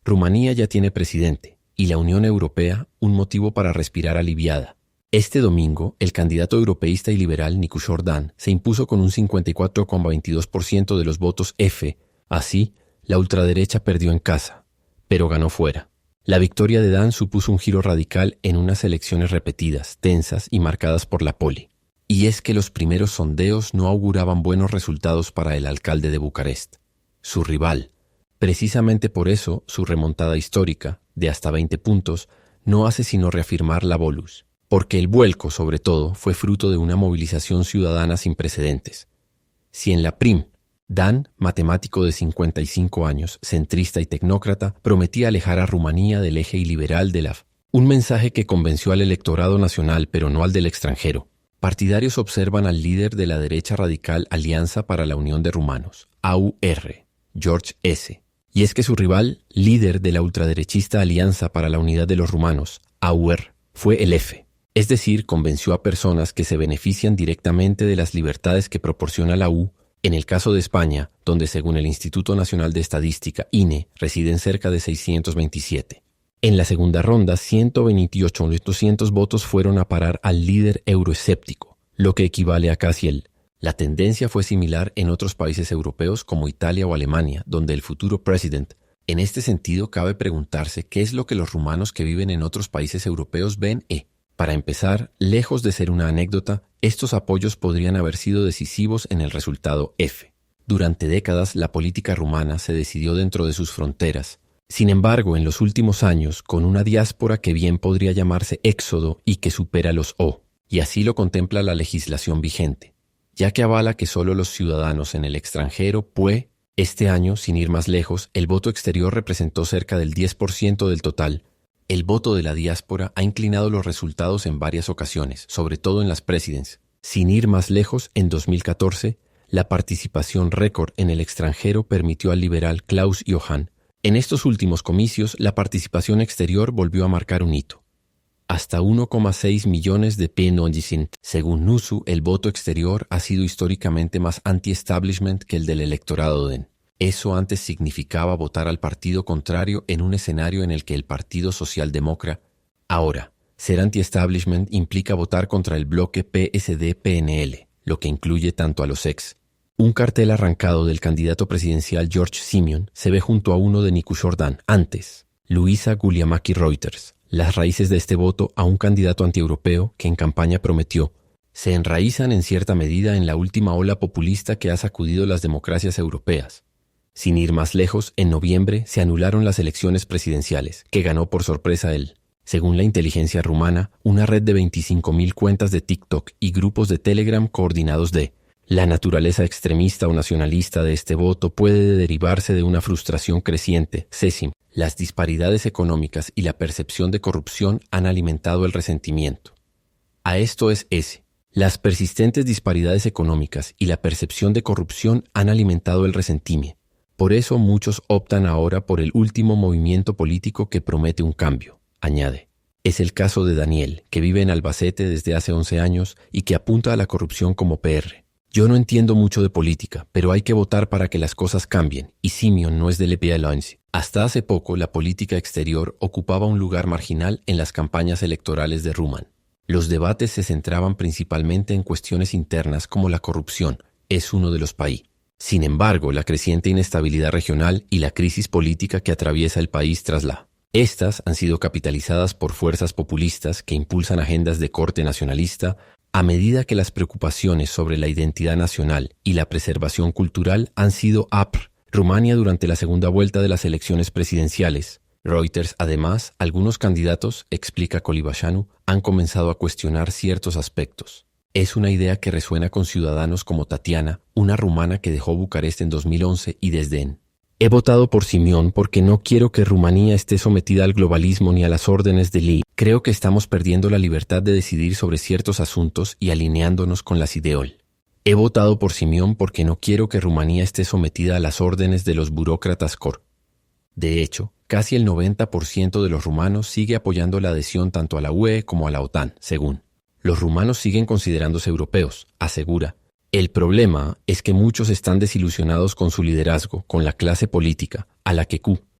Rumanía ya tiene presidente y la Unión Europea un motivo para respirar aliviada. Este domingo, el candidato europeísta y liberal Nicușor Dan se impuso con un 54,22% de los votos F. Así, la ultraderecha perdió en casa, pero ganó fuera. La victoria de Dan supuso un giro radical en unas elecciones repetidas, tensas y marcadas por la poli. Y es que los primeros sondeos no auguraban buenos resultados para el alcalde de Bucarest, su rival. Precisamente por eso, su remontada histórica, de hasta 20 puntos, no hace sino reafirmar la bolus. Porque el vuelco, sobre todo, fue fruto de una movilización ciudadana sin precedentes. Si en la prim, Dan, matemático de 55 años, centrista y tecnócrata, prometía alejar a Rumanía del eje iliberal de la un mensaje que convenció al electorado nacional pero no al del extranjero. Partidarios observan al líder de la derecha radical Alianza para la Unión de Rumanos, AUR, George S. Y es que su rival, líder de la ultraderechista Alianza para la Unidad de los Rumanos, AUR, fue el F. Es decir, convenció a personas que se benefician directamente de las libertades que proporciona la U, en el caso de España, donde según el Instituto Nacional de Estadística, INE, residen cerca de 627. En la segunda ronda, 128.200 votos fueron a parar al líder euroescéptico, lo que equivale a casi el. La tendencia fue similar en otros países europeos como Italia o Alemania, donde el futuro president. En este sentido, cabe preguntarse qué es lo que los rumanos que viven en otros países europeos ven. Para empezar, lejos de ser una anécdota, estos apoyos podrían haber sido decisivos en el resultado F. Durante décadas, la política rumana se decidió dentro de sus fronteras. Sin embargo, en los últimos años, con una diáspora que bien podría llamarse éxodo y que supera los O, y así lo contempla la legislación vigente, ya que avala que solo los ciudadanos en el extranjero pueden. Este año, sin ir más lejos, el voto exterior representó cerca del 10% del total. El voto de la diáspora ha inclinado los resultados en varias ocasiones, sobre todo en las presidencias. Sin ir más lejos, en 2014, la participación récord en el extranjero permitió al liberal Klaus Johann. En estos últimos comicios, la participación exterior volvió a marcar un hito. Hasta 1,6 millones de PNOGISINT. Según NUSU, el voto exterior ha sido históricamente más anti-establishment que el del electorado DEN. Eso antes significaba votar al partido contrario en un escenario en el que el Partido Socialdemócrata. Ahora, ser anti-establishment implica votar contra el bloque PSD-PNL, lo que incluye tanto a los ex. Un cartel arrancado del candidato presidencial George Simeon se ve junto a uno de Nicușor Dan, antes, Luisa Guliamaki Reuters. Las raíces de este voto a un candidato antieuropeo que en campaña prometió se enraizan en cierta medida en la última ola populista que ha sacudido las democracias europeas. Sin ir más lejos, en noviembre se anularon las elecciones presidenciales, que ganó por sorpresa él. Según la inteligencia rumana, una red de 25.000 cuentas de TikTok y grupos de Telegram coordinados de. La naturaleza extremista o nacionalista de este voto puede derivarse de una frustración creciente. Césim. Las disparidades económicas y la percepción de corrupción han alimentado el resentimiento. A esto es S. Las persistentes disparidades económicas y la percepción de corrupción han alimentado el resentimiento. Por eso muchos optan ahora por el último movimiento político que promete un cambio, añade. Es el caso de Daniel, que vive en Albacete desde hace 11 años y que apunta a la corrupción como PR. Yo no entiendo mucho de política, pero hay que votar para que las cosas cambien, y Simeon no es de l'Alliance. Hasta hace poco, la política exterior ocupaba un lugar marginal en las campañas electorales de Ruman. Los debates se centraban principalmente en cuestiones internas como la corrupción, es uno de los países. Sin embargo, la creciente inestabilidad regional y la crisis política que atraviesa el país tras la. Estas han sido capitalizadas por fuerzas populistas que impulsan agendas de corte nacionalista a medida que las preocupaciones sobre la identidad nacional y la preservación cultural han sido Rumania durante la segunda vuelta de las elecciones presidenciales. Reuters, además, algunos candidatos, explica Colibașanu, han comenzado a cuestionar ciertos aspectos. Es una idea que resuena con ciudadanos como Tatiana, una rumana que dejó Bucarest en 2011 y desde en. He votado por Simeon porque no quiero que Rumanía esté sometida al globalismo ni a las órdenes de Lee. Creo que estamos perdiendo la libertad de decidir sobre ciertos asuntos y alineándonos con las ideologías. He votado por Simeon porque no quiero que Rumanía esté sometida a las órdenes de los burócratas cor. De hecho, casi el 90% de los rumanos sigue apoyando la adhesión tanto a la UE como a la OTAN, según. Los rumanos siguen considerándose europeos, asegura. El problema es que muchos están desilusionados con su liderazgo, con la clase política, a la que